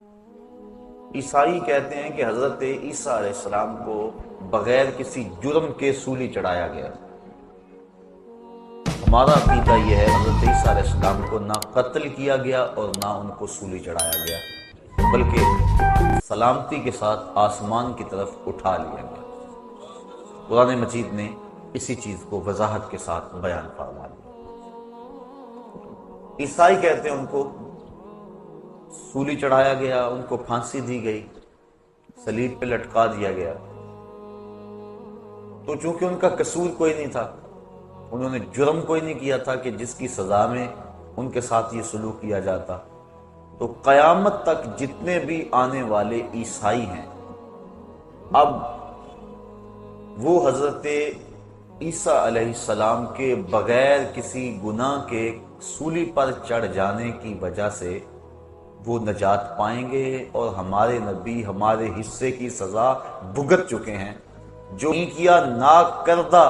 عیسائی کہتے ہیں کہ حضرت عیسیٰ علیہ السلام کو بغیر کسی جرم کے سولی چڑھایا گیا۔ ہمارا عقیدہ یہ ہے حضرت عیسیٰ علیہ السلام کو نہ قتل کیا گیا اور نہ ان کو سولی چڑھایا گیا، بلکہ سلامتی کے ساتھ آسمان کی طرف اٹھا لیا گیا۔ قرآن مجید نے اسی چیز کو وضاحت کے ساتھ بیان فرما دیا۔ عیسائی کہتے ہیں ان کو سولی چڑھایا گیا، ان کو پھانسی دی گئی، صلیب پہ لٹکا دیا گیا۔ تو چونکہ ان کا قصور کوئی نہیں تھا، انہوں نے جرم کوئی نہیں کیا تھا کہ جس کی سزا میں ان کے ساتھ یہ سلوک کیا جاتا، تو قیامت تک جتنے بھی آنے والے عیسائی ہیں اب وہ حضرت عیسیٰ علیہ السلام کے بغیر کسی گناہ کے سولی پر چڑھ جانے کی وجہ سے وہ نجات پائیں گے، اور ہمارے نبی ہمارے حصے کی سزا بھگت چکے ہیں۔ جو نہیں کیا ناکردہ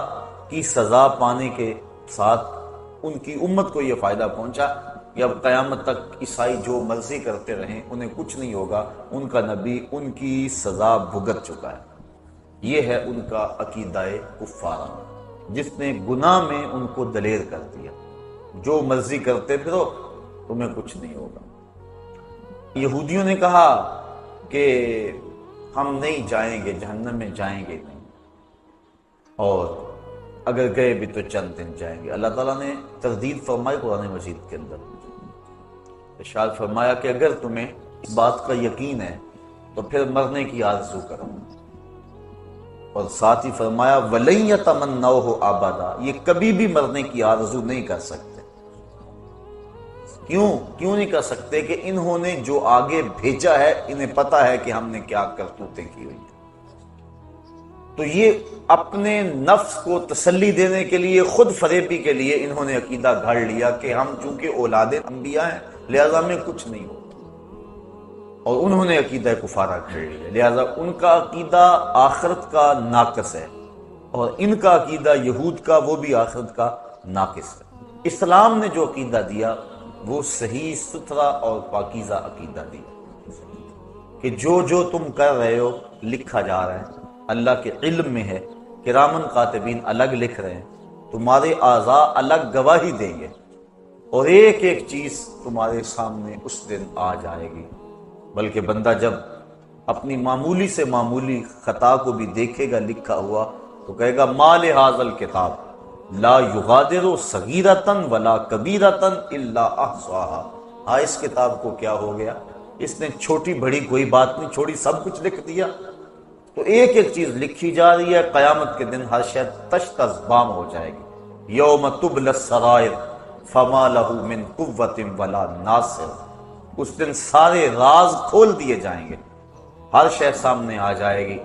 کی سزا پانے کے ساتھ ان کی امت کو یہ فائدہ پہنچا کہ اب قیامت تک عیسائی جو مرضی کرتے رہیں انہیں کچھ نہیں ہوگا، ان کا نبی ان کی سزا بھگت چکا ہے۔ یہ ہے ان کا عقیدہ کفارہ، جس نے گناہ میں ان کو دلیر کر دیا، جو مرضی کرتے پھرو تمہیں کچھ نہیں ہوگا۔ یہودیوں نے کہا کہ ہم نہیں جائیں گے، جہنم میں جائیں گے نہیں، اور اگر گئے بھی تو چند دن جائیں گے۔ اللہ تعالیٰ نے تردید فرمائی قرآن مجید کے اندر، ارشاد فرمایا کہ اگر تمہیں اس بات کا یقین ہے تو پھر مرنے کی آرزو کرو، اور ساتھ ہی فرمایا وَلَن يَتَمَنَّوْهُ أَبَدًا، یہ کبھی بھی مرنے کی آرزو نہیں کر سکتے۔ کیوں نہیں کر سکتے؟ کہ انہوں نے جو آگے بھیجا ہے انہیں پتا ہے کہ ہم نے کیا کرتوتیں کی ہوئی ہیں۔ تو یہ اپنے نفس کو تسلی دینے کے لیے، خود فریبی کے لیے انہوں نے عقیدہ گھڑ لیا کہ ہم چونکہ اولاد انبیاء ہیں لہذا میں کچھ نہیں ہو، اور انہوں نے عقیدہ کفارہ گھڑ لیا، لہذا ان کا عقیدہ آخرت کا ناقص ہے، اور ان کا عقیدہ یہود کا وہ بھی آخرت کا ناقص ہے۔ اسلام نے جو عقیدہ دیا وہ صحیح ستھرا اور پاکیزہ عقیدہ دیا کہ جو تم کر رہے ہو لکھا جا رہا ہے، اللہ کے علم میں ہے، کرامن کاتبین الگ لکھ رہے ہیں، تمہارے اعضاء الگ گواہی دیں گے، اور ایک ایک چیز تمہارے سامنے اس دن آ جائے گی۔ بلکہ بندہ جب اپنی معمولی سے معمولی خطا کو بھی دیکھے گا لکھا ہوا تو کہے گا ما لہذا الکتاب لا یغادر صغیرۃ ولا کبیرۃ الا احصاها، ہاں اس کتاب کو کیا ہو گیا، اس نے چھوٹی بڑی کوئی بات نہیں چھوڑی، سب کچھ لکھ دیا۔ تو ایک ایک چیز لکھی جا رہی ہے، قیامت کے دن ہر شے تش تش بام ہو جائے گی۔ یوم تبلی السرائر فما لہ من قوۃ ولا ناصر، اس دن سارے راز کھول دیے جائیں گے، ہر شے سامنے آ جائے گی۔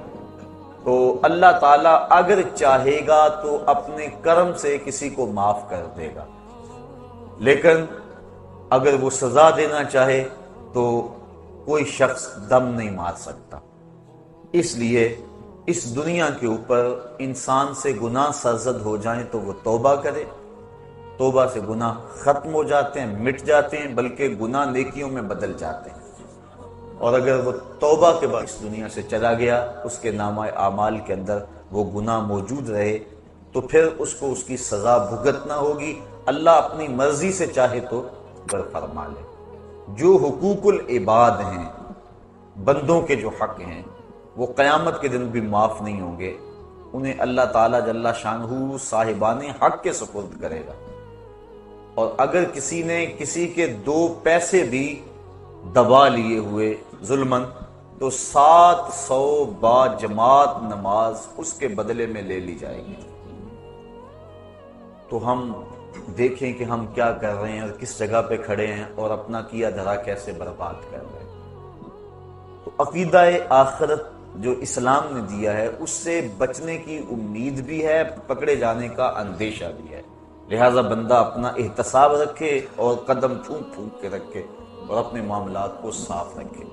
تو اللہ تعالیٰ اگر چاہے گا تو اپنے کرم سے کسی کو معاف کر دے گا، لیکن اگر وہ سزا دینا چاہے تو کوئی شخص دم نہیں مار سکتا۔ اس لیے اس دنیا کے اوپر انسان سے گناہ سرزد ہو جائیں تو وہ توبہ کرے، توبہ سے گناہ ختم ہو جاتے ہیں، مٹ جاتے ہیں، بلکہ گناہ نیکیوں میں بدل جاتے ہیں۔ اور اگر وہ توبہ کے بعد اس دنیا سے چلا گیا، اس کے نامہ اعمال کے اندر وہ گناہ موجود رہے، تو پھر اس کو اس کی سزا بھگتنا ہوگی۔ اللہ اپنی مرضی سے چاہے تو فرما لے۔ جو حقوق العباد ہیں، بندوں کے جو حق ہیں، وہ قیامت کے دن بھی معاف نہیں ہوں گے، انہیں اللہ تعالیٰ جل شانہ صاحبان حق کے سپرد کرے گا۔ اور اگر کسی نے کسی کے 2 پیسے بھی دبا لیے ہوئے ظلمن، تو 700 با جماعت نماز اس کے بدلے میں لے لی جائے گی۔ تو ہم دیکھیں کہ ہم کیا کر رہے ہیں اور کس جگہ پہ کھڑے ہیں، اور اپنا کیا دھرا کیسے برباد کر رہے ہیں۔ تو عقیدہ آخرت جو اسلام نے دیا ہے اس سے بچنے کی امید بھی ہے، پکڑے جانے کا اندیشہ بھی ہے، لہٰذا بندہ اپنا احتساب رکھے اور قدم پھونک پھونک کے رکھے اور اپنے معاملات کو صاف رکھے۔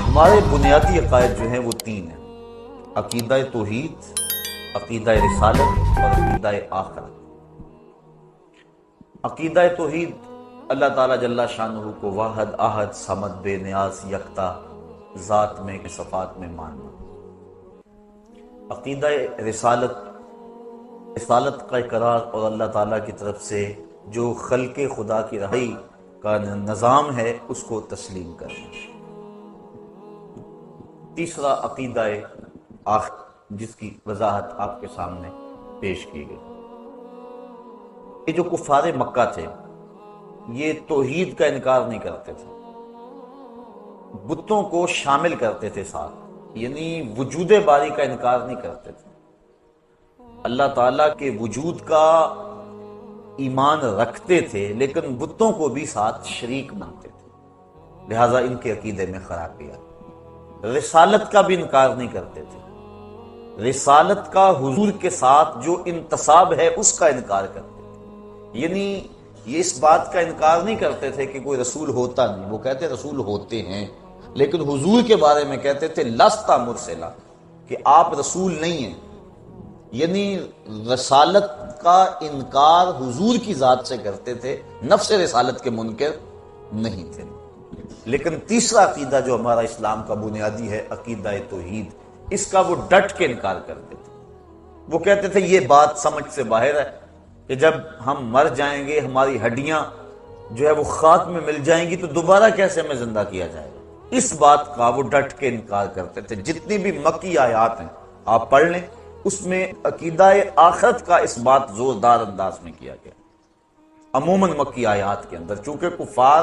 ہمارے بنیادی عقائد جو ہیں وہ 3 ہیں: عقیدہ توحید، عقیدہ رسالت اور عقیدہ آخرت۔ عقیدہ توحید اللہ تعالیٰ جل شانہ کو واحد احد صمد بے نیاز یکتا ذات میں صفات میں ماننا. عقیدہ رسالت کا اقرار اور اللہ تعالیٰ کی طرف سے جو خلق خدا کی رہائی کا نظام ہے اس کو تسلیم کرنا. تیسرا عقیدہ آخر جس کی وضاحت آپ کے سامنے پیش کی گئی. یہ جو کفار مکہ تھے یہ توحید کا انکار نہیں کرتے تھے، بتوں کو شامل کرتے تھے ساتھ، یعنی وجود باری کا انکار نہیں کرتے تھے، اللہ تعالیٰ کے وجود کا ایمان رکھتے تھے لیکن بتوں کو بھی ساتھ شریک مانتے تھے، لہذا ان کے عقیدے میں خرابی آئی. رسالت کا بھی انکار نہیں کرتے تھے، رسالت کا حضور کے ساتھ جو انتصاب ہے اس کا انکار کرتے تھے، یعنی یہ اس بات کا انکار نہیں کرتے تھے کہ کوئی رسول ہوتا نہیں، وہ کہتے رسول ہوتے ہیں، لیکن حضور کے بارے میں کہتے تھے لستا مرسلا، کہ آپ رسول نہیں ہیں، یعنی رسالت کا انکار حضور کی ذات سے کرتے تھے، نفس رسالت کے منکر نہیں تھے. لیکن تیسرا عقیدہ جو ہمارا اسلام کا بنیادی ہے عقیدہ توحید، اس کا وہ ڈٹ کے انکار کرتے تھے. وہ کہتے تھے یہ بات سمجھ سے باہر ہے کہ جب ہم مر جائیں گے ہماری ہڈیاں جو ہے وہ خاک میں مل جائیں گی تو دوبارہ کیسے ہمیں زندہ کیا جائے گا. اس بات کا وہ ڈٹ کے انکار کرتے تھے. جتنی بھی مکی آیات ہیں آپ پڑھ لیں، اس میں عقیدہ آخرت کا اس بات زوردار انداز میں کیا گیا. عموماً مکی آیات کے اندر چونکہ کفار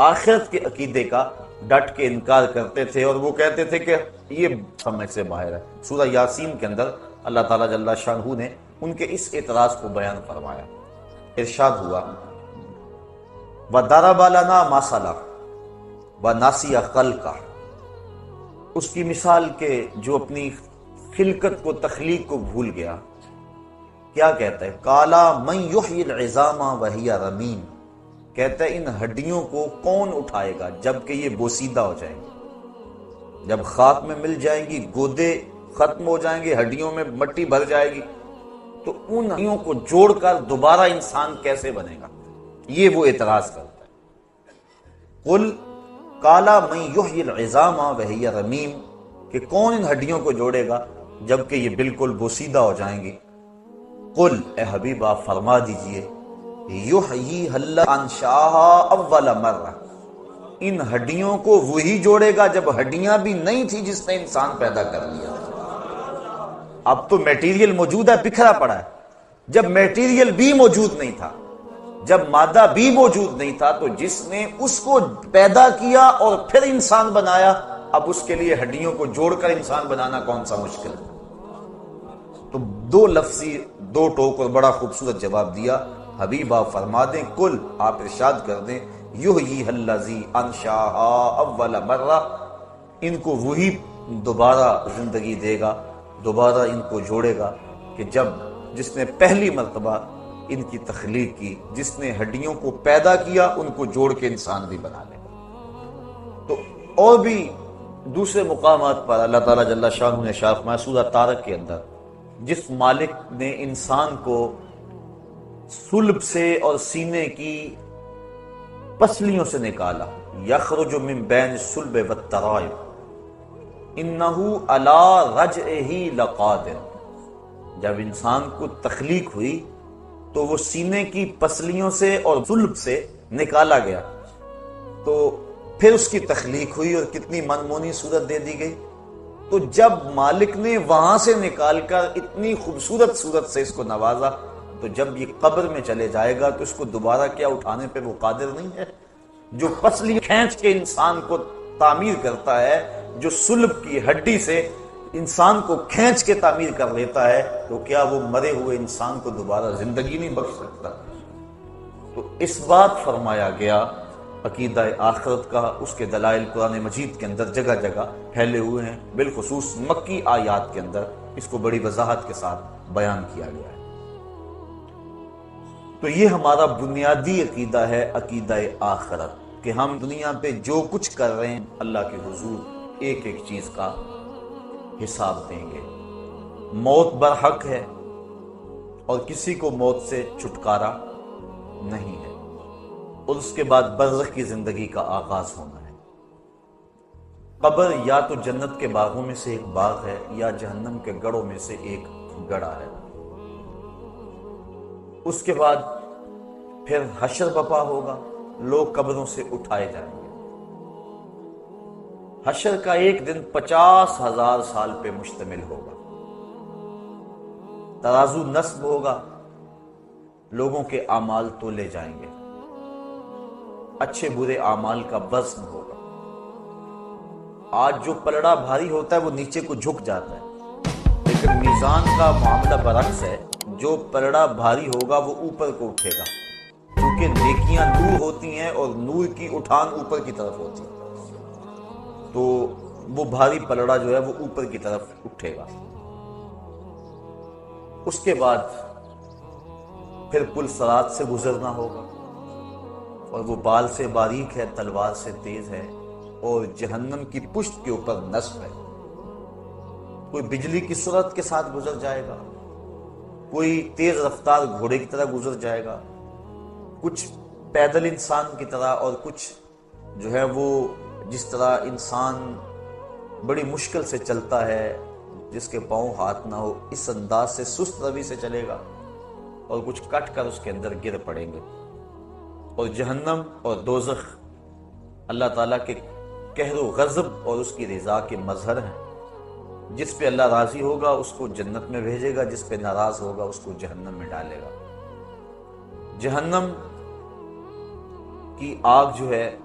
آخرت کے عقیدے کا ڈٹ کے انکار کرتے تھے اور وہ کہتے تھے کہ یہ سمجھ سے باہر ہے. سورہ یاسین کے اندر اللہ تعالیٰ جل شانہ نے ان کے اس اعتراض کو بیان فرمایا. ارشاد ہوا وَضَرَبَ لَنَا مَثَلًا وَنَسِیَ خَلْقَهُ، اس کی مثال کے جو اپنی خلقت کو تخلیق کو بھول گیا. کیا کہتا ہے؟ قَالَ مَنْ يُحْيِي الْعِظَامَ وَهِيَ رَمِيمٌ، کہتا ہے ان ہڈیوں کو کون اٹھائے گا جبکہ یہ بوسیدہ ہو جائیں گی، جب خاک میں مل جائیں گی، گودے ختم ہو جائیں گے، ہڈیوں میں مٹی بھر جائے گی، تو ان ہڈیوں کو جوڑ کر دوبارہ انسان کیسے بنے گا؟ یہ وہ اعتراض کرتا ہے. قل قَالَ مَنْ يُحْيِي الْعِظَامَ وَهِيَ رَمِيمٌ، کہ کون ان ہڈیوں کو جوڑے گا جبکہ یہ بالکل بوسیدہ ہو جائیں گی. قل، اے حبیب آپ فرما دیجئے، یحییھا الذی انشأھا اول مرہ، ان ہڈیوں کو وہی جوڑے گا جب ہڈیاں بھی نہیں تھی جس نے انسان پیدا کر لیا. اب تو میٹیریل موجود ہے، بکھرا پڑا ہے. جب میٹیریل بھی موجود نہیں تھا، جب مادہ بھی موجود نہیں تھا، تو جس نے اس کو پیدا کیا اور پھر انسان بنایا، اب اس کے لیے ہڈیوں کو جوڑ کر انسان بنانا کون سا مشکل ہے؟ تو دو لفظی دو ٹوک اور بڑا خوبصورت جواب دیا. حبیب آپ فرما دیں، کل آپ ارشاد کر دیں، یحییھا الذی انشأھا اول مرہ، ان کو وہی دوبارہ زندگی دے گا، دوبارہ ان کو جوڑے گا کہ جس نے پہلی مرتبہ ان کی تخلیق کی، جس نے ہڈیوں کو پیدا کیا، ان کو جوڑ کے انسان بھی بنا لے گا. تو اور بھی دوسرے مقامات پر اللہ تعالیٰ جل شانہ نے شاف میں سورہ طارق کے اندر جس مالک نے انسان کو صلب سے اور سینے کی پسلیوں سے نکالا، یخرج من بین الصلب والترائب انہ علی رجعہ لقادر، جب انسان کو تخلیق ہوئی تو وہ سینے کی پسلیوں سے اور صلب سے نکالا گیا، تو پھر اس کی تخلیق ہوئی اور کتنی منمونی صورت دے دی گئی. تو جب مالک نے وہاں سے نکال کر اتنی خوبصورت صورت سے اس کو نوازا، تو جب یہ قبر میں چلے جائے گا تو اس کو دوبارہ کیا اٹھانے پہ وہ قادر نہیں ہے؟ جو پسلی کھینچ کے انسان کو تعمیر کرتا ہے، جو صلب کی ہڈی سے انسان کو کھینچ کے تعمیر کر لیتا ہے، تو کیا وہ مرے ہوئے انسان کو دوبارہ زندگی نہیں بخش سکتا؟ تو اس بات فرمایا گیا عقیدہ آخرت کا، اس کے دلائل قرآن مجید کے اندر جگہ جگہ پھیلے ہوئے ہیں، بالخصوص مکی آیات کے اندر اس کو بڑی وضاحت کے ساتھ بیان کیا گیا ہے. تو یہ ہمارا بنیادی عقیدہ ہے عقیدہ آخرت، کہ ہم دنیا پہ جو کچھ کر رہے ہیں اللہ کے حضور ایک ایک چیز کا حساب دیں گے. موت برحق ہے اور کسی کو موت سے چھٹکارا نہیں ہے. اور اس کے بعد برزخ کی زندگی کا آغاز ہونا ہے۔ قبر یا تو جنت کے باغوں میں سے ایک باغ ہے یا جہنم کے گڑھوں میں سے ایک گڑھا ہے۔ اس کے بعد پھر حشر بپا ہوگا، لوگ قبروں سے اٹھائے جائیں گے۔ حشر کا ایک دن 50,000 سال پہ مشتمل ہوگا۔ ترازو نصب ہوگا، لوگوں کے اعمال تولے جائیں گے، اچھے برے اعمال کا وزن ہوگا۔ آج جو پلڑا بھاری ہوتا ہے وہ نیچے کو جھک جاتا ہے، لیکن میزان کا معاملہ برعکس ہے، جو پلڑا بھاری ہوگا وہ اوپر کو اٹھے گا، کیونکہ نیکیاں نور ہوتی ہیں اور نور کی اٹھان اوپر کی طرف ہوتی ہے، تو وہ بھاری پلڑا جو ہے وہ اوپر کی طرف اٹھے گا۔ اس کے بعد پھر پل صراط سے گزرنا ہوگا، اور وہ بال سے باریک ہے، تلوار سے تیز ہے، اور جہنم کی پشت کے اوپر نصب ہے۔ کوئی بجلی کی سرعت کے ساتھ گزر جائے گا، کوئی تیز رفتار گھوڑے کی طرح گزر جائے گا، کچھ پیدل انسان کی طرح، اور کچھ جو ہے وہ جس طرح انسان بڑی مشکل سے چلتا ہے، جس کے پاؤں ہاتھ نہ ہو، اس انداز سے سست روی سے چلے گا، اور کچھ کٹ کر اس کے اندر گر پڑیں گے۔ اور جہنم اور دوزخ اللہ تعالیٰ کے قہر و غضب اور اس کی رضا کے مظہر ہیں۔ جس پہ اللہ راضی ہوگا اس کو جنت میں بھیجے گا، جس پہ ناراض ہوگا اس کو جہنم میں ڈالے گا۔ جہنم کی آگ جو ہے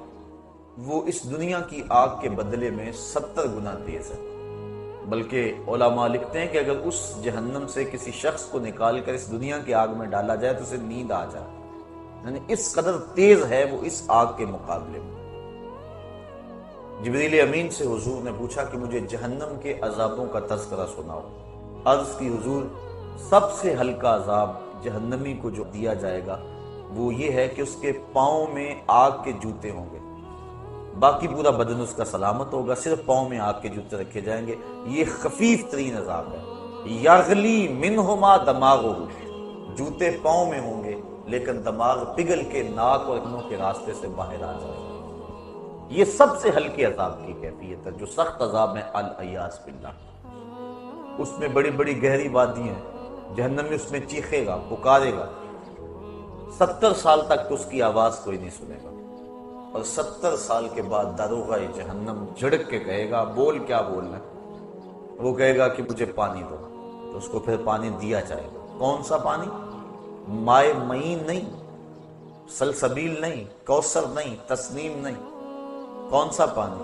وہ اس دنیا کی آگ کے بدلے میں 70 گنا تیز ہے، بلکہ علماء لکھتے ہیں کہ اگر اس جہنم سے کسی شخص کو نکال کر اس دنیا کی آگ میں ڈالا جائے تو اسے نیند آ جائے، یعنی اس قدر تیز ہے وہ اس آگ کے مقابلے میں۔ جبریل امین سے حضور نے پوچھا کہ مجھے جہنم کے عذابوں کا تذکرہ سناؤ۔ عرض کی حضور سب سے ہلکا عذاب جہنمی کو جو دیا جائے گا وہ یہ ہے کہ اس کے پاؤں میں آگ کے جوتے ہوں گے، باقی پورا بدن اس کا سلامت ہوگا، صرف پاؤں میں آگ کے جوتے رکھے جائیں گے۔ یہ خفیف ترین عذاب ہے۔ یغلی منہما دماغہ، جوتے پاؤں میں ہوں گے لیکن دماغ پگھل کے ناک اور کانوں کے راستے سے باہر آ جائے گا۔ یہ سب سے ہلکے عذاب کی کیفیت ہے۔ جو سخت عذاب ہے الیاذ باللہ، اس میں بڑی بڑی گہری وادی ہیں، جہنم میں اس میں چیخے گا، پکارے گا، 70 سال تک اس کی آواز کوئی نہیں سنے گا، اور 70 سال کے بعد داروغہ جہنم جھڑک کے کہے گا بول کیا بولنا ہے؟ وہ کہے گا کہ مجھے پانی دو، تو اس کو پھر پانی دیا جائے گا۔ کون سا پانی؟ مائے معین نہیں، سلسبیل نہیں، کوثر نہیں، تسنیم نہیں۔ کون سا پانی؟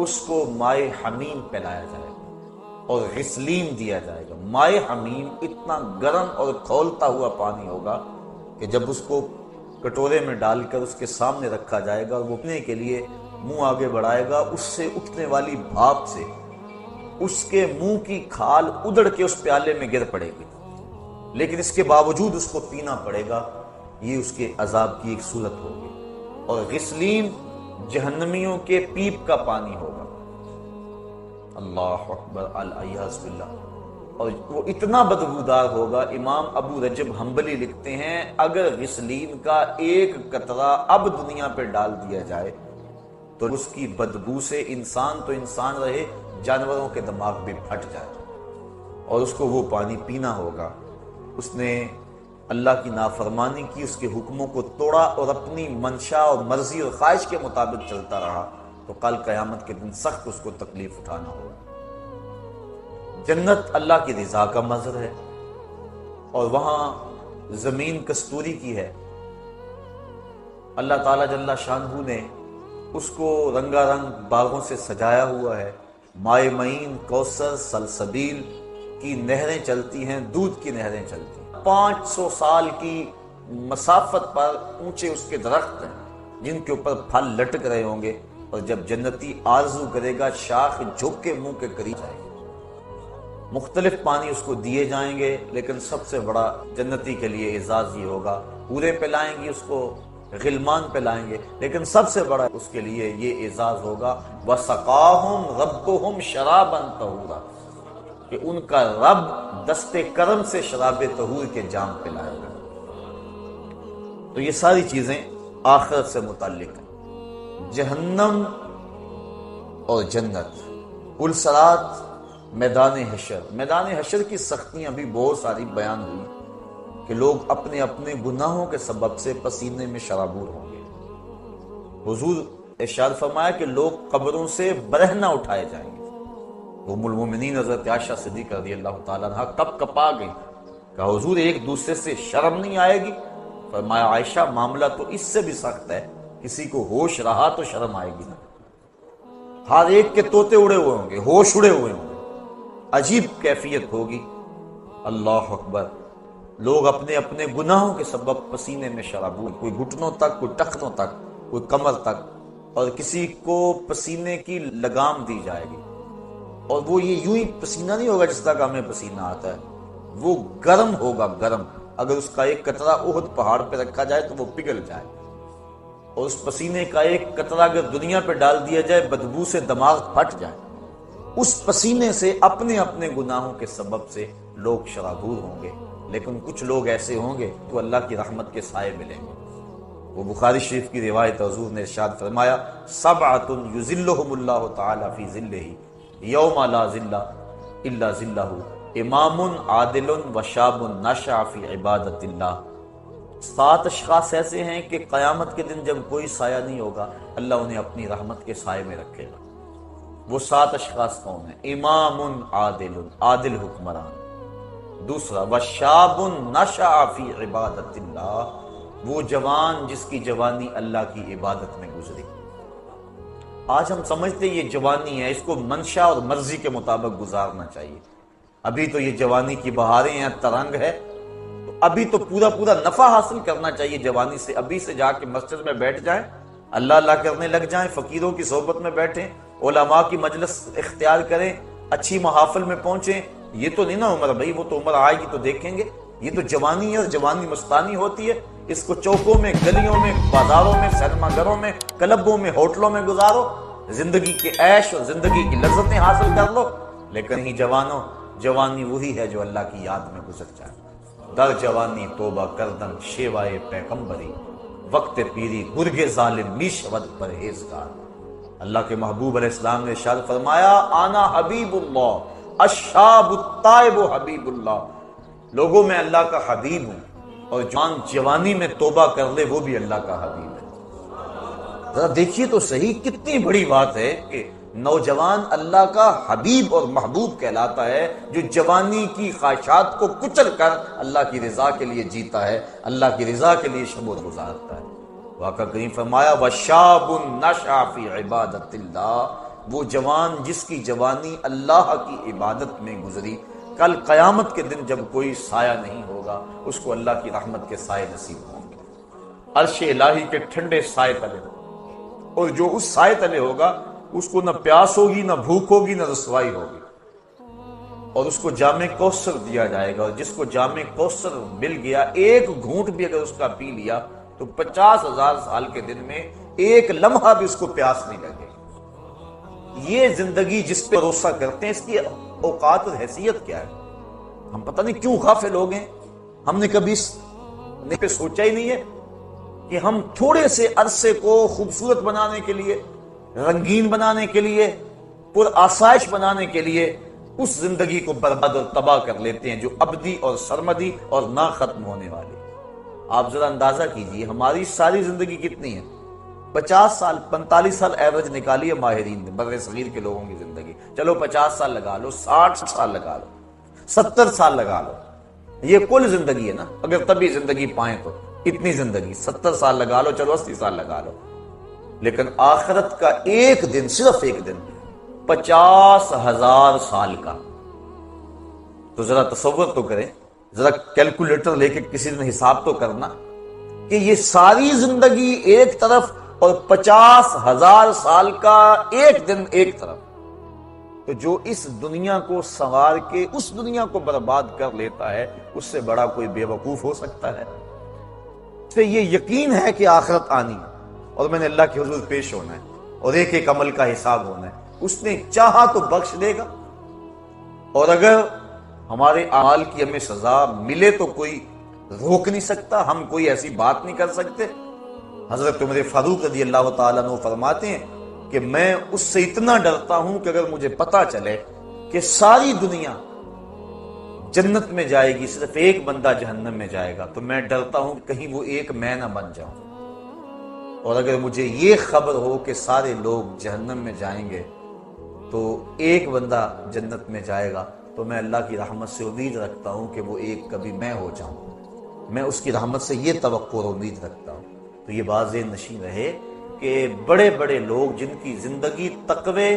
اس کو مائے حمیم پلایا جائے گا اور غسلین دیا جائے گا۔ مائے حمیم اتنا گرم اور کھولتا ہوا پانی ہوگا کہ جب اس کو کٹورے میں ڈال کر اس کے سامنے رکھا جائے گا، وہ پینے کے لیے منہ آگے بڑھائے گا، اس سے اٹھنے والی بھاپ سے اس کے منہ کی کھال ادڑ کے اس پیالے میں گر پڑے گی، لیکن اس کے باوجود اس کو پینا پڑے گا۔ یہ اس کے عذاب کی ایک صورت ہوگی۔ اور غسلین جہنمیوں کے پیپ کا پانی ہوگا۔ اللہ اکبر، الیاذ باللہ، اور وہ اتنا بدبودار ہوگا۔ امام ابو رجب حنبلی لکھتے ہیں اگر غسلین کا ایک قطرہ اب دنیا پہ ڈال دیا جائے تو اس کی بدبو سے انسان تو انسان رہے، جانوروں کے دماغ بھی پھٹ جائے، اور اس کو وہ پانی پینا ہوگا۔ اس نے اللہ کی نافرمانی کی، اس کے حکموں کو توڑا اور اپنی منشا اور مرضی اور خواہش کے مطابق چلتا رہا، تو کل قیامت کے دن سخت اس کو تکلیف اٹھانا ہوگا۔ جنت اللہ کی رضا کا مظہر ہے، اور وہاں زمین کستوری کی ہے۔ اللہ تعالیٰ جل شانہ نے اس کو رنگا رنگ باغوں سے سجایا ہوا ہے۔ مائے معین، کوثر، سلسبیل کی نہریں چلتی ہیں، دودھ کی نہریں چلتی ہیں۔ 500 سال کی مسافت پر اونچے اس کے درخت ہیں جن کے اوپر پھل لٹک رہے ہوں گے، اور جب جنتی آرزو کرے گا شاخ جھک کے منہ کے قریب جائے گا۔ مختلف پانی اس کو دیے جائیں گے، لیکن سب سے بڑا جنتی کے لیے اعزاز یہ ہوگا، پورے پلائیں گی اس کو، غلمان پلائیں گے، لیکن سب سے بڑا اس کے لیے یہ اعزاز ہوگا وَسَقَاهُمْ رَبُّهُمْ شَرَابًا طَهُورًا، کہ ان کا رب دستے کرم سے شراب طہور کے جام پلائے گا۔ تو یہ ساری چیزیں آخرت سے متعلق ہے، جہنم اور جنت، پلسرات، میدان حشر۔ میدان حشر کی سختیاں بھی بہت ساری بیان ہوئی کہ لوگ اپنے اپنے گناہوں کے سبب سے پسینے میں شرابور ہوں گے۔ حضور ارشاد فرمایا کہ لوگ قبروں سے برہنہ اٹھائے جائیں گے۔ ام المومنین حضرت عائشہ صدیقہ رضی اللہ تعالیٰ عنہ کب کپا گئی، کہا حضور ایک دوسرے سے شرم نہیں آئے گی؟ فرمایا عائشہ معاملہ تو اس سے بھی سخت ہے، کسی کو ہوش رہا تو شرم آئے گی نا، ہر ایک کے طوطے اڑے ہوئے ہوں گے، ہوش اڑے ہوئے ہوں گے، عجیب کیفیت ہوگی۔ اللہ اکبر، لوگ اپنے اپنے گناہوں کے سبب پسینے میں شرابور، کوئی گھٹنوں تک، کوئی ٹخنوں تک، کوئی کمر تک، اور کسی کو پسینے کی لگام دی جائے گی، اور وہ یہ یوں ہی پسینہ نہیں ہوگا جس طرح ہمیں پسینہ آتا ہے، وہ گرم ہوگا، گرم۔ اگر اس کا ایک قطرہ احد پہاڑ پہ رکھا جائے تو وہ پگھل جائے، اور اس پسینے کا ایک قطرہ اگر دنیا پہ ڈال دیا جائے بدبو سے دماغ پھٹ جائے۔ اس پسینے سے اپنے اپنے گناہوں کے سبب سے لوگ شرابور ہوں گے، لیکن کچھ لوگ ایسے ہوں گے تو اللہ کی رحمت کے سائے ملیں گے۔ وہ بخاری شریف کی روایت، حضور نے ارشاد فرمایا سبعۃ یظلھم اللہ تعالی فی ظلہ یوم لا ظل الا ظلہ، امام عادل وشاب نشأ فی عبادت اللہ۔ 7 اشخاص ایسے ہیں کہ قیامت کے دن جب کوئی سایہ نہیں ہوگا، اللہ انہیں اپنی رحمت کے سائے میں رکھے گا۔ وہ 7 اشخاص کون ہیں؟ امام عادل، عادل حکمران۔ دوسرا وشاب نشأ فی عبادت اللہ، وہ جوان جس کی جوانی اللہ کی عبادت میں گزری۔ آج ہم سمجھتے یہ جوانی ہے، اس کو منشا اور مرضی کے مطابق گزارنا چاہیے۔ ابھی تو یہ جوانی کی بہاریں ہیں، ترنگ ہے، تو ابھی تو پورا نفع حاصل کرنا چاہیے جوانی سے۔ ابھی سے جا کے مسجد میں بیٹھ جائیں، اللہ اللہ کرنے لگ جائیں، فقیروں کی صحبت میں بیٹھیں، علماء کی مجلس اختیار کریں، اچھی محافل میں پہنچیں۔ یہ تو نہیں نا عمر بھائی، وہ تو عمر آئے گی تو دیکھیں گے۔ یہ تو جوانی ہے، اور جوانی مستانی ہوتی ہے۔ اس کو چوکوں میں، گلیوں میں، بازاروں میں، سینما گھروں میں، کلبوں میں، ہوٹلوں میں گزارو، زندگی کے عیش اور زندگی کی لذتیں حاصل کر لو۔ لیکن ہی جوانوں، جوانی وہی ہے جو اللہ کی یاد میں گزر جائے۔ در جوانی توبہ کردن شیوائے پیغمبری، وقت پیری گرگ ظالم می شود پرہیزگار۔ اللہ کے محبوب علیہ السلام نے ارشاد فرمایا انا حبیب اللہ الشاب التائب حبیب اللہ، لوگوں میں اللہ کا حبیب ہوں، اور جوان جوانی میں توبہ کر لے وہ بھی اللہ کا حبیب ہے۔ ذرا دیکھیے تو صحیح، کتنی بڑی بات ہے کہ نوجوان اللہ کا حبیب اور محبوب کہلاتا ہے، جو جوانی کی خواہشات کو کچل کر اللہ کی رضا کے لیے جیتا ہے، اللہ کی رضا کے لیے شب و روز گزارتا ہے۔ آقا کریم فرمایا وَشَابٌ نَشَأَ فِي عِبَادَةِ اللَّهِ، وہ جوان جس کی جوانی اللہ کی عبادت میں گزری، کل قیامت کے دن جب کوئی سایہ نہیں ہوگا، اس کو اللہ کی رحمت کے سائے نصیب ہوں گے، عرش الہی کے ٹھنڈے سائے تلے، اور جو اس سائے تلے ہوگا اس کو نہ پیاس ہوگی، نہ بھوک ہوگی، نہ رسوائی ہوگی، اور اس کو جام کوثر دیا جائے گا، اور جس کو جام کوثر مل گیا، ایک گھونٹ بھی اگر اس کا پی لیا تو 50,000 سال کے دن میں ایک لمحہ بھی اس کو پیاس نہیں لگے گی۔ یہ زندگی جس پہ بھروسہ کرتے ہیں، اس کی اوقات اور حیثیت کیا ہے؟ ہم پتہ نہیں کیوں غافل ہو گئے، ہم نے کبھی اس پہ سوچا ہی نہیں ہے کہ ہم تھوڑے سے عرصے کو خوبصورت بنانے کے لیے، رنگین بنانے کے لیے، پر آسائش بنانے کے لیے اس زندگی کو برباد اور تباہ کر لیتے ہیں جو ابدی اور سرمدی اور نہ ختم ہونے والی۔ آپ ذرا اندازہ کیجئے ہماری ساری زندگی کتنی ہے؟ 50 سال، 45 سال ایوریج نکالیے ماہرین نے، بر صغیر کے لوگوں کی زندگی، چلو 50 سال لگا لو، 60 سال لگا لو، 70 سال لگا لو، یہ کل زندگی ہے نا، اگر تبھی زندگی پائیں تو اتنی زندگی 70 سال لگا لو، چلو 80 سال لگا لو، لیکن آخرت کا ایک دن، صرف ایک دن 50,000 سال کا۔ تو ذرا تصور تو کریں، ذرا کیلکولیٹر لے کے کسی دن حساب تو کرنا کہ یہ ساری زندگی ایک طرف اور 50,000 سال کا ایک دن ایک طرف، تو جو اس دنیا کو سنوار کے اس دنیا کو برباد کر لیتا ہے، اس سے بڑا کوئی بے وقوف ہو سکتا ہے؟ اس سے یہ یقین ہے کہ آخرت آنی ہے، اور میں نے اللہ کے حضور پیش ہونا ہے، اور ایک ایک عمل کا حساب ہونا ہے۔ اس نے چاہا تو بخش دے گا، اور اگر ہمارے اعمال کی ہمیں سزا ملے تو کوئی روک نہیں سکتا، ہم کوئی ایسی بات نہیں کر سکتے حضرت عمر فاروق رضی اللہ تعالیٰ عنہ فرماتے ہیں کہ میں اس سے اتنا ڈرتا ہوں کہ اگر مجھے پتا چلے کہ ساری دنیا جنت میں جائے گی، صرف ایک بندہ جہنم میں جائے گا، تو میں ڈرتا ہوں کہ کہیں وہ ایک میں نہ بن جاؤں۔ اور اگر مجھے یہ خبر ہو کہ سارے لوگ جہنم میں جائیں گے تو ایک بندہ جنت میں جائے گا، تو میں اللہ کی رحمت سے امید رکھتا ہوں کہ وہ ایک کبھی میں ہو جاؤں۔ میں اس کی رحمت سے یہ توقع اور امید رکھتا ہوں۔ تو یہ بات ذہن نشین رہے کہ بڑے بڑے لوگ جن کی زندگی تقوی،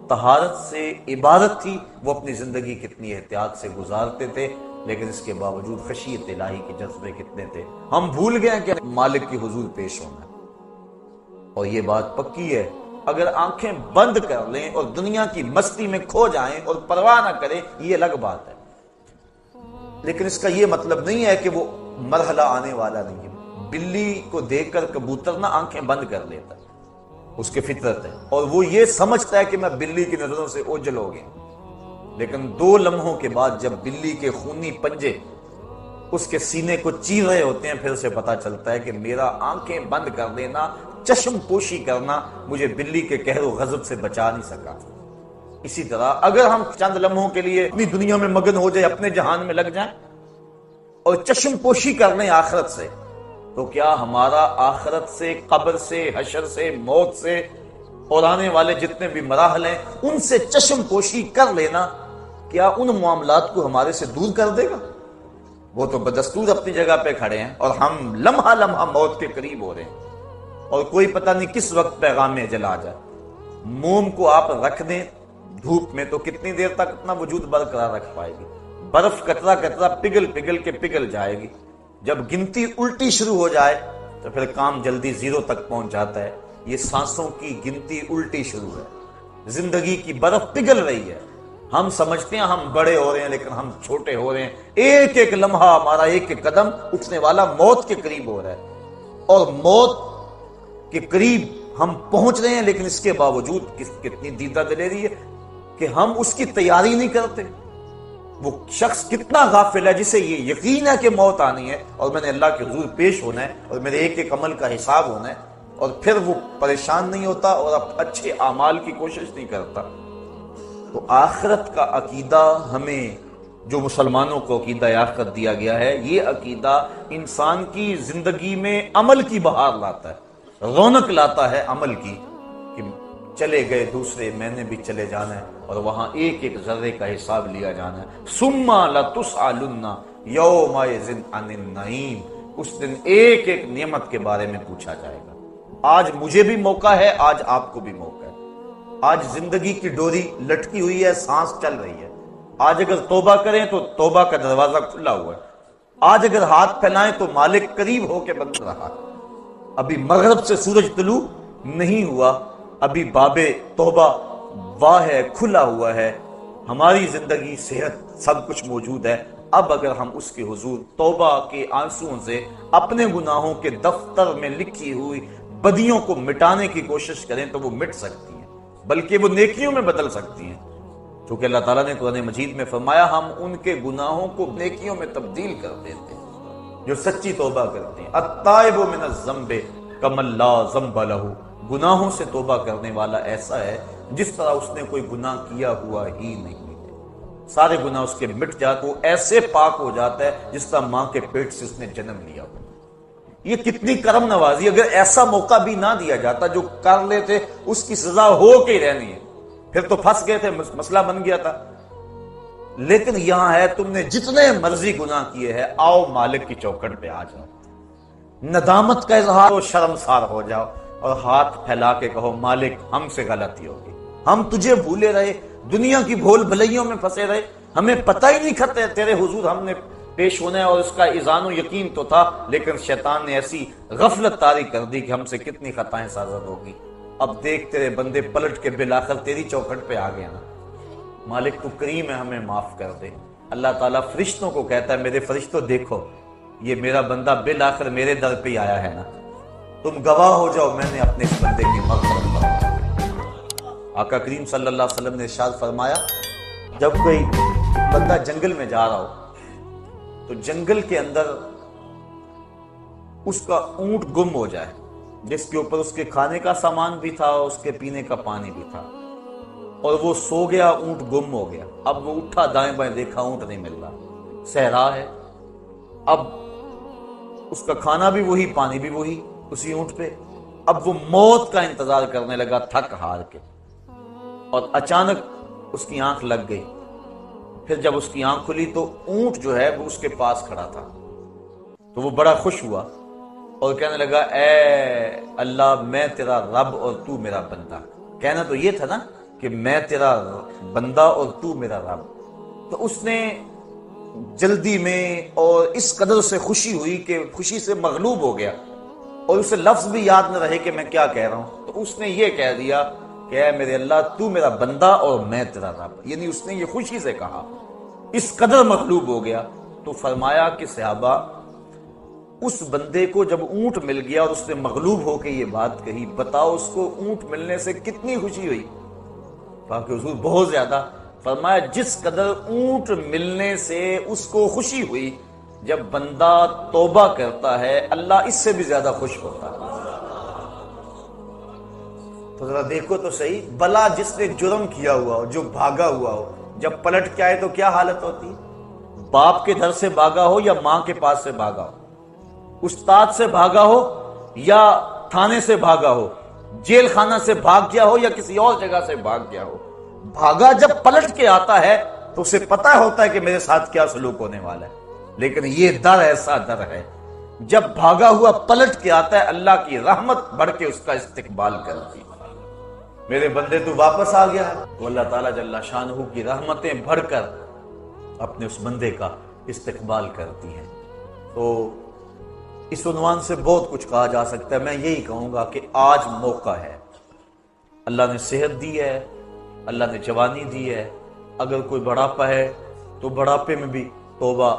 طہارت سے عبادت تھی، وہ اپنی زندگی کتنی احتیاط سے گزارتے تھے، لیکن اس کے باوجود خشیت الہی کے جذبے کتنے تھے۔ ہم بھول گئے کہ مالک کی حضور پیش ہونا ہے۔ اور یہ بات پکی ہے، اگر آنکھیں بند کر لیں اور دنیا کی مستی میں کھو جائیں اور پرواہ نہ کریں، یہ الگ بات ہے، لیکن اس کا یہ مطلب نہیں ہے کہ وہ مرحلہ آنے والا نہیں ہے۔ بلی کو دیکھ کر کبوتر نہ آنکھیں بند کر لیتا ہے، اس کی فطرت ہے، اور وہ یہ سمجھتا ہے کہ میں بلی کی نظروں سے اوجھل ہو گیا، لیکن 2 لمحوں کے بعد جب بلی کے خونی پنجے اس کے سینے کو چیر رہے ہوتے ہیں، پھر اسے پتا چلتا ہے کہ میرا آنکھیں بند کر دینا، چشم پوشی کرنا مجھے بلی کے قہر و غضب سے بچا نہیں سکا۔ اسی طرح اگر ہم چند لمحوں کے لیے اپنی دنیا میں مگن ہو جائے، اپنے جہان میں لگ جائیں اور چشم پوشی کر لیں آخرت سے، تو کیا ہمارا آخرت سے، قبر سے، حشر سے، موت سے اور آنے والے جتنے بھی مراحل ہیں ان سے چشم پوشی کر لینا کیا ان معاملات کو ہمارے سے دور کر دے گا؟ وہ تو بدستور اپنی جگہ پہ کھڑے ہیں اور ہم لمحہ لمحہ موت کے قریب ہو رہے ہیں، اور کوئی پتہ نہیں کس وقت پیغام اجل آ جائے۔ موم کو آپ رکھ دیں دھوپ میں تو کتنی دیر تک اپنا وجود برقرار رکھ پائے گی؟ برف قطرہ قطرہ پگھل پگھل کے پگھل جائے گی، جب گنتی الٹی شروع ہو جائے تو پھر کام جلدی 0 تک پہنچ جاتا ہے۔ یہ سانسوں کی گنتی الٹی شروع ہے، زندگی کی برف پگھل رہی ہے، ہم سمجھتے ہیں ہم بڑے ہو رہے ہیں لیکن ہم چھوٹے ہو رہے ہیں۔ ایک ایک لمحہ ہمارا ایک ایک قدم اٹھنے والا موت کے قریب ہو رہا ہے، اور موت کے قریب ہم پہنچ رہے ہیں، لیکن اس کے باوجود کتنی دیدہ دلیری ہے کہ ہم اس کی تیاری نہیں کرتے۔ وہ شخص کتنا غافل ہے جسے یہ یقین ہے کہ موت آنی ہے اور میں نے اللہ کے حضور پیش ہونا ہے اور میرے ایک ایک عمل کا حساب ہونا ہے، اور پھر وہ پریشان نہیں ہوتا اور اچھے اعمال کی کوشش نہیں کرتا۔ تو آخرت کا عقیدہ ہمیں، جو مسلمانوں کو عقیدہ آخرت دیا گیا ہے، یہ عقیدہ انسان کی زندگی میں عمل کی بہار لاتا ہے، رونق لاتا ہے عمل کی، کہ چلے گئے دوسرے، میں نے بھی چلے جانا ہے اور وہاں ایک ایک ذرے کا حساب لیا جانا ہے۔ ثم لتسألن یومئذ عن النعیم، اس دن ایک ایک نعمت کے بارے میں پوچھا جائے گا۔ آج مجھے بھی موقع ہے، آج آپ کو بھی موقع ہے۔ آج زندگی کی ڈوری لٹکی ہوئی ہے، سانس چل رہی ہے۔ آج اگر توبہ کریں تو توبہ کا دروازہ کھلا ہوا ہے، آج اگر ہاتھ پھیلائیں تو مالک قریب ہو کے بند رہا۔ ابھی مغرب سے سورج طلوع نہیں ہوا، ابھی باب توبہ واہ ہے، کھلا ہوا ہے، ہماری زندگی، صحت، سب کچھ موجود ہے۔ اب اگر ہم اس کے حضور توبہ کے آنسوؤں سے اپنے گناہوں کے دفتر میں لکھی ہوئی بدیوں کو مٹانے کی کوشش کریں تو وہ مٹ سکتی ہیں، بلکہ وہ نیکیوں میں بدل سکتی ہیں، چونکہ اللہ تعالیٰ نے قرآن مجید میں فرمایا ہم ان کے گناہوں کو نیکیوں میں تبدیل کر دیتے ہیں جو سچی توبہ کرتے ہیں۔ التائب من الذنب کمن لا ذنب لہ، گناہوں سے توبہ کرنے والا ایسا ہے جس طرح اس نے کوئی گناہ کیا ہوا ہی نہیں ہے، سارے گناہ اس کے مٹ جاتے، وہ ایسے پاک ہو جاتا ہے جس طرح ماں کے پیٹ سے اس نے جنم لیا ہو۔ یہ کتنی کرم نوازی، اگر ایسا موقع بھی نہ دیا جاتا، جو کر لیتے اس کی سزا ہو کے ہی رہنی ہے، پھر تو پھنس گئے تھے، مسئلہ بن گیا تھا۔ لیکن یہاں ہے تم نے جتنے مرضی گناہ کیے ہیں، آؤ مالک کی چوکھٹ پہ آ جاؤ، ندامت کا اظہار و شرمسار ہو جاؤ اور ہاتھ پھیلا کے کہو مالک ہم سے غلطی ہوگی، ہم تجھے بھولے رہے، دنیا کی بھول بھلیوں میں پھنسے رہے، ہمیں پتہ ہی نہیں کھتے تیرے حضور ہم نے پیش ہونا ہے، اور اس کا اذعان و یقین تو تھا، لیکن شیطان نے ایسی غفلت طاری کر دی کہ ہم سے کتنی خطائیں سازد ہوگی۔ اب دیکھ تیرے بندے پلٹ کے بالآخر تیری چوکھٹ پہ آ گئے نا، مالک تو کریم ہے، ہمیں معاف کر دے۔ اللہ تعالیٰ فرشتوں کو کہتا ہے میرے فرشتوں دیکھو یہ میرا بندہ بالآخر میرے در پہ ہی آیا ہے نا، تم گواہ ہو جاؤ میں نے اپنے اس بندے کی مغفرت فرمائی۔ آقا کریم صلی اللہ علیہ وسلم نے ارشاد فرمایا جب کوئی بندہ جنگل میں جا رہا ہو تو جنگل کے اندر اس کا اونٹ گم ہو جائے جس کے اوپر اس کے کھانے کا سامان بھی تھا اور اس کے پینے کا پانی بھی تھا، اور وہ سو گیا، اونٹ گم ہو گیا۔ اب وہ اٹھا، دائیں بائیں دیکھا، اونٹ نہیں مل رہا، صحرا ہے۔ اب اس کا کھانا بھی وہی، پانی بھی وہی اسی اونٹ پہ۔ اب وہ موت کا انتظار کرنے لگا تھک ہار کے، اور اچانک اس کی آنکھ لگ گئی۔ پھر جب اس کی آنکھ کھلی تو اونٹ جو ہے وہ اس کے پاس کھڑا تھا، تو وہ بڑا خوش ہوا اور کہنے لگا اے اللہ، میں تیرا رب اور تو میرا بندہ۔ کہنا تو یہ تھا نا کہ میں تیرا بندہ اور تو میرا رب۔ تو اس نے جلدی میں اور اس قدر سے خوشی ہوئی کہ خوشی سے مغلوب ہو گیا، اور اسے لفظ بھی یاد نہ رہے کہ میں کیا کہہ رہا ہوں۔ تو اس نے یہ کہہ دیا کہ اے میرے اللہ، تو میرا بندہ اور میں تیرا رب، یعنی اس نے یہ خوشی سے کہا، اس قدر مغلوب ہو گیا۔ تو فرمایا کہ صحابہ، اس بندے کو جب اونٹ مل گیا اور اس نے مغلوب ہو کے یہ بات کہی، بتاؤ اس کو اونٹ ملنے سے کتنی خوشی ہوئی؟ کہا کہ حضور بہت زیادہ۔ فرمایا جس قدر اونٹ ملنے سے اس کو خوشی ہوئی، جب بندہ توبہ کرتا ہے اللہ اس سے بھی زیادہ خوش ہوتا ہے۔ تو ذرا دیکھو تو صحیح، بلا جس نے جرم کیا ہوا ہو، جو بھاگا ہوا ہو، جب پلٹ کے آئے تو کیا حالت ہوتی؟ باپ کے گھر سے بھاگا ہو یا ماں کے پاس سے بھاگا ہو، استاد سے بھاگا ہو یا تھانے سے بھاگا ہو، جیل خانہ سے بھاگ گیا ہو یا کسی اور جگہ سے بھاگ گیا ہو، بھاگا جب پلٹ کے آتا ہے تو اسے پتہ ہوتا ہے کہ میرے ساتھ کیا سلوک ہونے والا ہے، لیکن یہ ڈر ایسا ڈر ہے، جب بھاگا ہوا پلٹ کے آتا ہے اللہ کی رحمت بڑھ کے اس کا استقبال کرتی ہے۔ میرے بندے تو واپس آ گیا ہے، تو اللہ تعالیٰ جل شانہ کی رحمتیں بڑھ کر اپنے اس بندے کا استقبال کرتی ہیں۔ تو اس عنوان سے بہت کچھ کہا جا سکتا ہے، میں یہی کہوں گا کہ آج موقع ہے، اللہ نے صحت دی ہے، اللہ نے جوانی دی ہے، اگر کوئی بڑھاپا ہے تو بڑھاپے میں بھی توبہ۔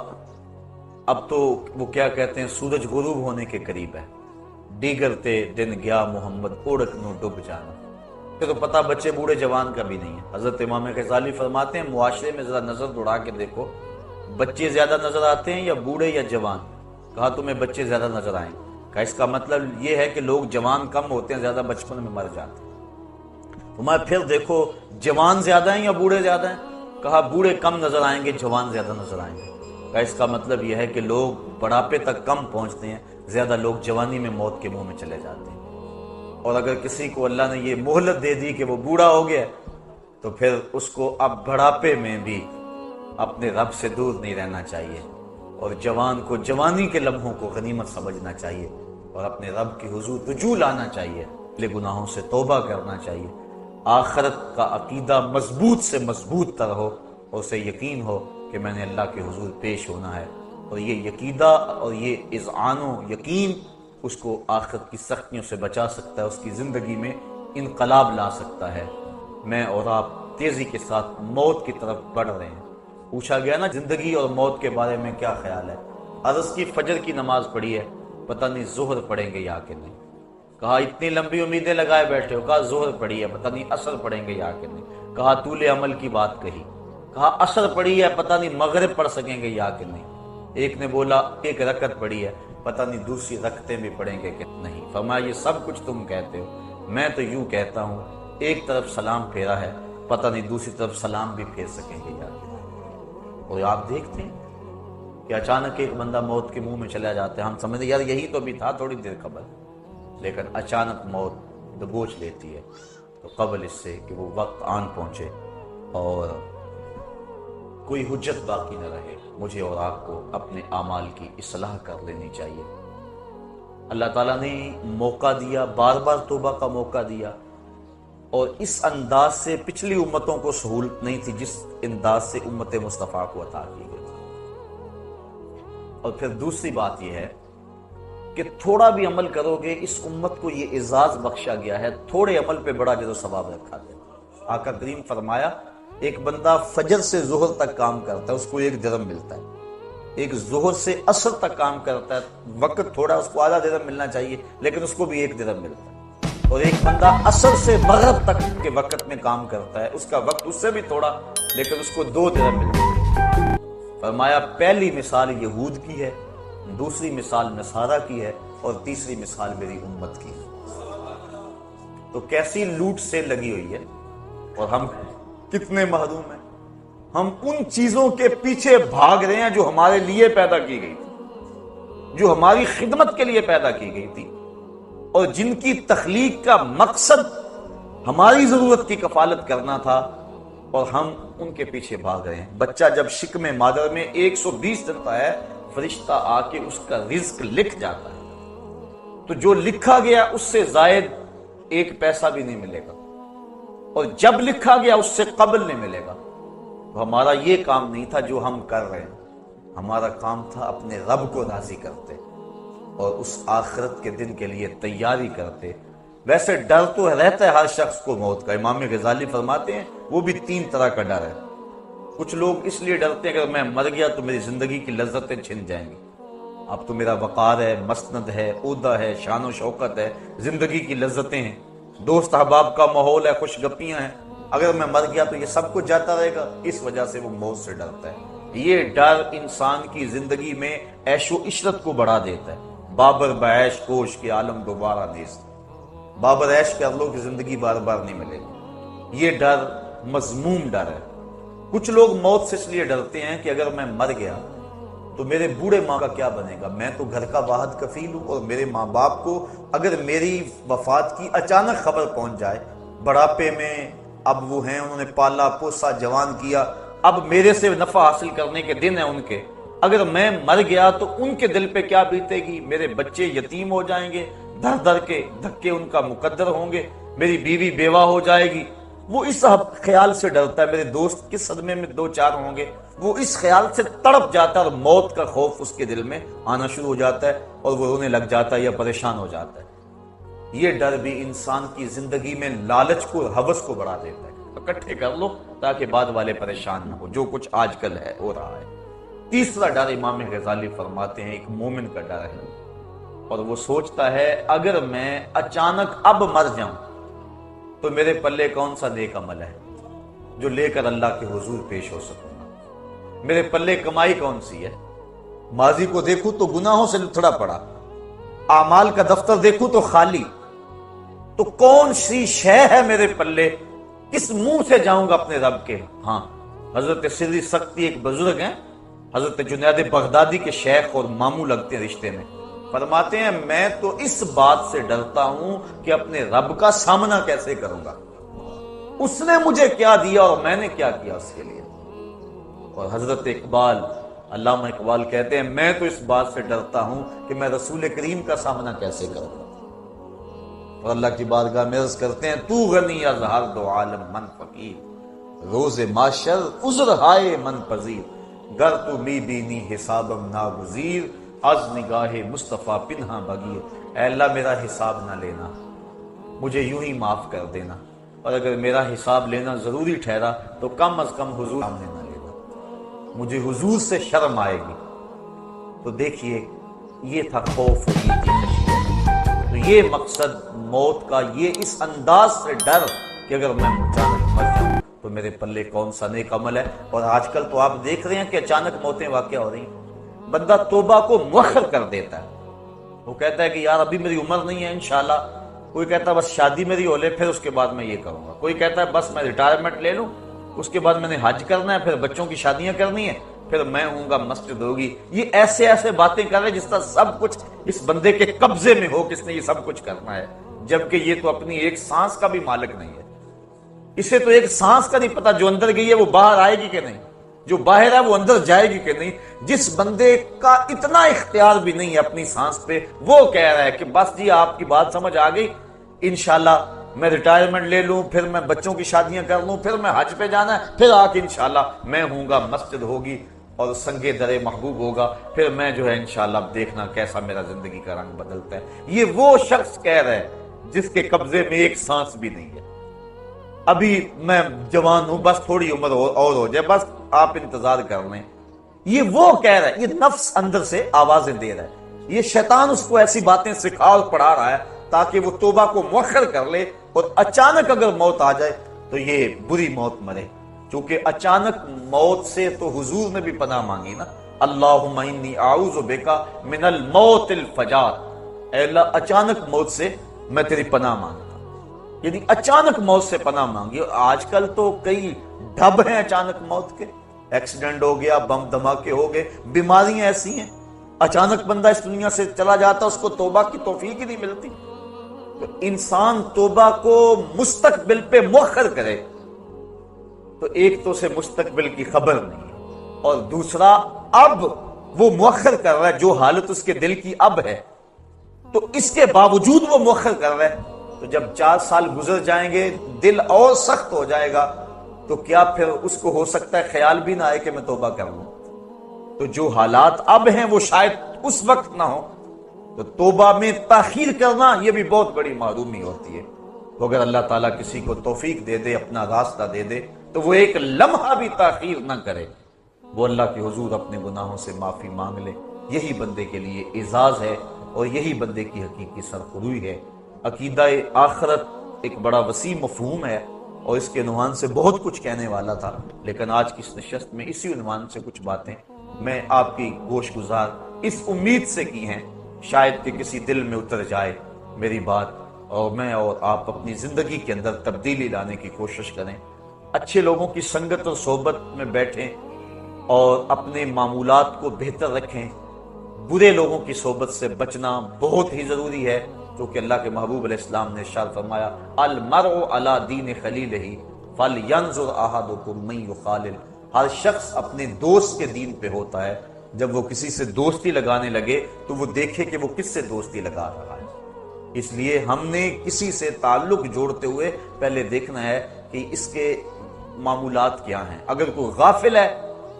اب تو وہ کیا کہتے ہیں، سورج غروب ہونے کے قریب ہے، دیگرتے دن گیا محمد اوڑک نو ڈب جانا، پھر تو پتہ بچے بوڑھے جوان کا بھی نہیں ہے۔ حضرت امام غزالی فرماتے ہیں معاشرے میں ذرا نظر دوڑا کے دیکھو، بچے زیادہ نظر آتے ہیں یا بوڑھے یا جوان؟ کہا تمہیں بچے زیادہ نظر آئیں۔ کہا اس کا مطلب یہ ہے کہ لوگ جوان کم ہوتے ہیں، زیادہ بچپن میں مر جاتے ہیں۔ تمہیں پھر دیکھو جوان زیادہ ہیں یا بوڑھے زیادہ ہیں؟ کہا بوڑھے کم نظر آئیں گے، جوان زیادہ نظر آئیں گے۔ کہا اس کا مطلب یہ ہے کہ لوگ بڑھاپے تک کم پہنچتے ہیں، زیادہ لوگ جوانی میں موت کے منہ میں چلے جاتے ہیں۔ اور اگر کسی کو اللہ نے یہ مہلت دے دی کہ وہ بوڑھا ہو گیا، تو پھر اس کو اب بڑھاپے میں بھی اپنے رب سے دور نہیں رہنا چاہیے، اور جوان کو جوانی کے لمحوں کو غنیمت سمجھنا چاہیے، اور اپنے رب کی حضور رجوع لانا چاہیے، اپنے گناہوں سے توبہ کرنا چاہیے، آخرت کا عقیدہ مضبوط سے مضبوط تر ہو، اور اسے یقین ہو کہ میں نے اللہ کے حضور پیش ہونا ہے، اور یہ عقیدہ اور یہ اذعان و یقین اس کو آخرت کی سختیوں سے بچا سکتا ہے، اس کی زندگی میں انقلاب لا سکتا ہے۔ میں اور آپ تیزی کے ساتھ موت کی طرف بڑھ رہے ہیں۔ پوچھا گیا نا زندگی اور موت کے بارے میں کیا خیال ہے؟ عرض کی فجر کی نماز پڑھی ہے، پتہ نہیں ظہر پڑھیں گے یا کہ نہیں۔ کہا اتنی لمبی امیدیں لگائے بیٹھے ہو، کہا ظہر پڑھی ہے، پتہ نہیں عصر پڑھیں گے یا کہ نہیں۔ کہا طول عمل کی بات کہی، کہا عصر پڑھی ہے، پتہ نہیں مغرب پڑھ سکیں گے یا کہ نہیں۔ ایک نے بولا ایک رکعت پڑھی ہے، پتہ نہیں دوسری رکعتیں بھی پڑھیں گے کہ نہیں۔ فرمایا یہ سب کچھ تم کہتے ہو، میں تو یوں کہتا ہوں ایک طرف سلام پھیرا ہے، پتہ نہیں دوسری طرف سلام بھی پھیر سکیں گے یا کہ نہیں۔ اور آپ دیکھتے ہیں کہ اچانک ایک بندہ موت کے منہ میں چلا جاتا ہے، ہم سمجھتے یار یہی تو بھی تھا تھوڑی دیر قبل، لیکن اچانک موت دبوچ لیتی ہے۔ تو قبل اس سے کہ وہ وقت آن پہنچے اور کوئی حجت باقی نہ رہے، مجھے اور آپ کو اپنے اعمال کی اصلاح کر لینی چاہیے۔ اللہ تعالیٰ نے موقع دیا، بار بار توبہ کا موقع دیا، اور اس انداز سے پچھلی امتوں کو سہولت نہیں تھی جس انداز سے امت مصطفیٰ کو عطا کی گئی۔ اور پھر دوسری بات یہ ہے کہ تھوڑا بھی عمل کرو گے، اس امت کو یہ اعزاز بخشا گیا ہے، تھوڑے عمل پہ بڑا اجر و ثواب رکھا گیا۔ آقا کریم فرمایا ایک بندہ فجر سے ظہر تک کام کرتا ہے، اس کو 1 درہم ملتا ہے۔ ایک ظہر سے عصر تک کام کرتا ہے، وقت تھوڑا، اس کو آدھا درہم ملنا چاہیے، لیکن اس کو بھی 1 درہم ملتا ہے۔ اور ایک بندہ عصر سے مغرب تک کے وقت میں کام کرتا ہے، اس کا وقت اس سے بھی تھوڑا، لیکن اس کو 2 درہم ملتے ہیں۔ فرمایا پہلی مثال یہود کی ہے، دوسری مثال نصارہ کی ہے، اور تیسری مثال میری امت کی ہے۔ تو کیسی لوٹ سے لگی ہوئی ہے، اور ہم کتنے محروم ہیں۔ ہم ان چیزوں کے پیچھے بھاگ رہے ہیں جو ہمارے لیے پیدا کی گئی تھی، جو ہماری خدمت کے لیے پیدا کی گئی تھی، اور جن کی تخلیق کا مقصد ہماری ضرورت کی کفالت کرنا تھا، اور ہم ان کے پیچھے بھاگ رہے ہیں۔ بچہ جب شکم مادر میں 120 دن کا ہے، فرشتہ آ کے اس کا رزق لکھ جاتا ہے، تو جو لکھا گیا اس سے زائد 1 پیسہ بھی نہیں ملے گا، اور جب لکھا گیا اس سے قبل نہیں ملے گا۔ تو ہمارا یہ کام نہیں تھا جو ہم کر رہے ہیں، ہمارا کام تھا اپنے رب کو راضی کرتے اور اس آخرت کے دن کے لیے تیاری کرتے۔ ویسے ڈر تو رہتا ہے ہر شخص کو موت کا۔ امام غزالی فرماتے ہیں وہ بھی 3 طرح کا ڈر ہے۔ کچھ لوگ اس لیے ڈرتے ہیں کہ اگر میں مر گیا تو میری زندگی کی لذتیں چھن جائیں گی، اب تو میرا وقار ہے، مسند ہے، عہدہ ہے، شان و شوکت ہے، زندگی کی لذتیں ہیں، دوست احباب کا ماحول ہے، خوش گپیاں ہیں، اگر میں مر گیا تو یہ سب کچھ جاتا رہے گا، اس وجہ سے وہ موت سے ڈرتا ہے۔ یہ ڈر انسان کی زندگی میں عیش و عشرت کو بڑھا دیتا ہے۔ بابر بعیش کوش کے عالم دوبارہ نیست، بابر عیش کر لو کہ زندگی بار بار نہیں ملے گی۔ یہ ڈر مذموم ڈر ہے۔ کچھ لوگ موت سے اس لیے ڈرتے ہیں کہ اگر میں مر گیا تو میرے بوڑھے ماں کا کیا بنے گا، میں تو گھر کا واحد کفیل ہوں، اور میرے ماں باپ کو اگر میری وفات کی اچانک خبر پہنچ جائے، بڑھاپے میں اب وہ ہیں، انہوں نے پالا پوسا جوان کیا، اب میرے سے نفع حاصل کرنے کے دن ہیں ان کے، اگر میں مر گیا تو ان کے دل پہ کیا بیتے گی، میرے بچے یتیم ہو جائیں گے، در در کے دھکے ان کا مقدر ہوں گے، میری بیوی بیوہ ہو جائے گی۔ وہ اس خیال سے ڈرتا ہے، میرے دوست کس صدمے میں 2-4 ہوں گے، وہ اس خیال سے تڑپ جاتا ہے، اور موت کا خوف اس کے دل میں آنا شروع ہو جاتا ہے، اور وہ رونے لگ جاتا ہے یا پریشان ہو جاتا ہے۔ یہ ڈر بھی انسان کی زندگی میں لالچ کو، ہوس کو بڑھا دیتا ہے۔ اکٹھے کر لو تاکہ بعد والے پریشان نہ ہو، جو کچھ آج کل ہے ہو رہا ہے۔ تیسرا ڈر امام غزالی فرماتے ہیں ایک مومن کا ڈر ہے، اور وہ سوچتا ہے اگر میں اچانک اب مر جاؤں تو میرے پلے کون سا نیک عمل ہے جو لے کر اللہ کے حضور پیش ہو سکوں گا، میرے پلے کمائی کون سی ہے۔ ماضی کو دیکھوں تو گناہوں سے لتھڑا پڑا، اعمال کا دفتر دیکھوں تو خالی، تو کون سی شے ہے میرے پلے، کس منہ سے جاؤں گا اپنے رب کے۔ ہاں، حضرت سری سختی ایک بزرگ ہیں، حضرت جنید بغدادی کے شیخ اور ماموں لگتے ہیں رشتے میں، فرماتے ہیں میں تو اس بات سے ڈرتا ہوں کہ اپنے رب کا سامنا کیسے کروں گا، اس نے مجھے کیا دیا اور میں نے کیا کیا اس کے لیے۔ اور حضرت اقبال، علامہ اقبال کہتے ہیں میں تو اس بات سے ڈرتا ہوں کہ میں رسول کریم کا سامنا کیسے کروں گا۔ اور اللہ کی بارگاہ میں عرض کرتے ہیں تو غنی از ہر دو عالم من فقیر، روز معاشر عذر ہائے من پذیر، گر تو می بینی حسابم ناگزیر، از نگاہ مصطفیٰ پنہا بگیر۔ اے اللہ میرا حساب نہ لینا، مجھے یوں ہی معاف کر دینا، اور اگر میرا حساب لینا ضروری ٹھہرا تو کم از کم حضور سامنے نہ لینا، مجھے حضور سے شرم آئے گی۔ تو دیکھیے یہ تھا خوف، یہ تھی خشیت، تو یہ مقصد موت کا، یہ اس انداز سے ڈر کہ اگر میں اچانک مر جاؤں تو میرے پلے کون سا نیک عمل ہے۔ اور آج کل تو آپ دیکھ رہے ہیں کہ اچانک موتیں واقع ہو رہی ہیں، بندہ توبہ کو مؤخر کر دیتا ہے، وہ کہتا ہے کہ یار ابھی میری عمر نہیں ہے انشاءاللہ، کوئی کہتا ہے بس شادی میری ہو لے پھر اس کے بعد میں یہ کروں گا، کوئی کہتا ہے بس میں ریٹائرمنٹ لے لوں اس کے بعد میں نے حج کرنا ہے، پھر بچوں کی شادیاں کرنی ہے، پھر میں ہوں گا، مسجد ہوگی۔ یہ ایسے باتیں کر رہے جس طرح سب کچھ اس بندے کے قبضے میں ہو، کس نے یہ سب کچھ کرنا ہے، جبکہ یہ تو اپنی ایک سانس کا بھی مالک نہیں ہے، اسے تو ایک سانس کا نہیں پتا جو اندر گئی ہے وہ باہر آئے گی کہ نہیں، جو باہر ہے وہ اندر جائے گی کہ نہیں۔ جس بندے کا اتنا اختیار بھی نہیں ہے اپنی سانس پہ، وہ کہہ رہا ہے کہ بس جی آپ کی بات سمجھ آ گئی، انشاءاللہ میں ریٹائرمنٹ لے لوں، پھر میں بچوں کی شادیاں کر لوں، پھر میں حج پہ جانا ہے، پھر آ کے انشاءاللہ میں ہوں گا، مسجد ہوگی اور سنگے درے محبوب ہوگا، پھر میں جو ہے انشاءاللہ دیکھنا کیسا میرا زندگی کا رنگ بدلتا ہے۔ یہ وہ شخص کہہ رہا ہے جس کے قبضے میں ایک سانس بھی نہیں ہے، ابھی میں جوان ہوں، بس تھوڑی عمر اور ہو جائے، بس آپ انتظار کر لیں۔ یہ وہ کہہ رہا ہے، یہ نفس اندر سے آوازیں دے رہا ہے، یہ شیطان اس کو ایسی باتیں سکھا اور پڑھا رہا ہے تاکہ وہ توبہ کو مؤخر کر لے، اور اچانک اگر موت آ جائے تو یہ بری موت مرے۔ چونکہ اچانک موت سے تو حضور نے بھی پناہ مانگی نا، اللہم انی اعوذ بک من الموت الفجاء، اے اللہ اچانک موت سے میں تیری پناہ مانگتا ہوں۔ یعنی اچانک موت سے پناہ مانگی. آج کل تو کئی ڈھب ہیں اچانک موت کے، ایکسیڈنٹ ہو گیا، بم دھماکے ہو گئے، بیماریاں ایسی ہیں، اچانک بندہ اس دنیا سے چلا جاتا، اس کو توبہ کی توفیق ہی نہیں ملتی. تو انسان توبہ کو مستقبل پہ مؤخر کرے تو ایک تو اسے مستقبل کی خبر نہیں ہے، اور دوسرا اب وہ مؤخر کر رہا ہے جو حالت اس کے دل کی اب ہے، تو اس کے باوجود وہ مؤخر کر رہا ہے. تو جب 4 سال گزر جائیں گے، دل اور سخت ہو جائے گا، تو کیا پھر اس کو ہو سکتا ہے خیال بھی نہ آئے کہ میں توبہ کر لوں؟ تو جو حالات اب ہیں وہ شاید اس وقت نہ ہو. تو توبہ میں تاخیر کرنا یہ بھی بہت بڑی معرومی ہوتی ہے. تو اگر اللہ تعالیٰ کسی کو توفیق دے دے، اپنا راستہ دے دے، تو وہ ایک لمحہ بھی تاخیر نہ کرے، وہ اللہ کے حضور اپنے گناہوں سے معافی مانگ لے. یہی بندے کے لیے اعزاز ہے، اور یہی بندے کی حقیقی سرخروئی ہے. عقیدہ آخرت ایک بڑا وسیع مفہوم ہے، اور اس کے عنوان سے بہت کچھ کہنے والا تھا، لیکن آج کی اس نشست میں اسی عنوان سے کچھ باتیں میں آپ کی گوش گزار اس امید سے کی ہیں شاید کہ کسی دل میں اتر جائے میری بات، اور میں اور آپ اپنی زندگی کے اندر تبدیلی لانے کی کوشش کریں، اچھے لوگوں کی سنگت اور صحبت میں بیٹھیں، اور اپنے معمولات کو بہتر رکھیں. برے لوگوں کی صحبت سے بچنا بہت ہی ضروری ہے، کیونکہ اللہ کے محبوب علیہ السلام نے ارشاد فرمایا المرء علی دین خلیلہ فلینظر احدکم من یخالل. ہر شخص اپنے دوست کے دین پہ ہوتا ہے. جب وہ کسی سے دوستی لگانے لگے تو وہ دیکھے کہ وہ کس سے دوستی لگا رہا ہے. اس لیے ہم نے کسی سے تعلق جوڑتے ہوئے پہلے دیکھنا ہے کہ اس کے معمولات کیا ہیں. اگر کوئی غافل ہے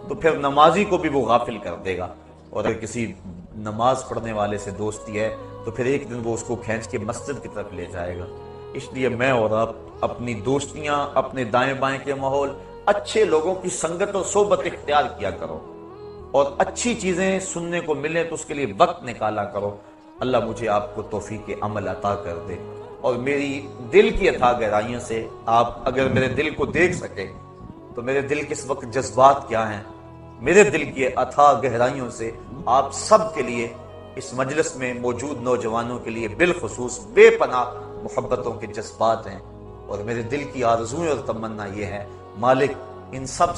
تو پھر نمازی کو بھی وہ غافل کر دے گا، اور اگر کسی نماز پڑھنے والے سے دوستی ہے تو پھر ایک دن وہ اس کو کھینچ کے مسجد کی طرف لے جائے گا. اس لیے میں اور آپ اپنی دوستیاں، اپنے دائیں بائیں کے ماحول، اچھے لوگوں کی سنگت اور صحبت اختیار کیا کرو، اور اچھی چیزیں سننے کو ملیں تو اس کے لیے وقت نکالا کرو. اللہ مجھے آپ کو توفیق عمل عطا کر دے، اور میری دل کی اتھاہ گہرائیوں سے آپ اگر میرے دل کو دیکھ سکے تو میرے دل کے اس وقت جذبات کیا ہیں، میرے دل کی اتھاہ گہرائیوں سے آپ سب کے لیے، اس مجلس میں موجود نوجوانوں کے لیے بالخصوص بے پناہ محبتوں کے جذبات ہیں. اور میرے دل کی آرزویں اور تمنا یہ ہے مالک ان سب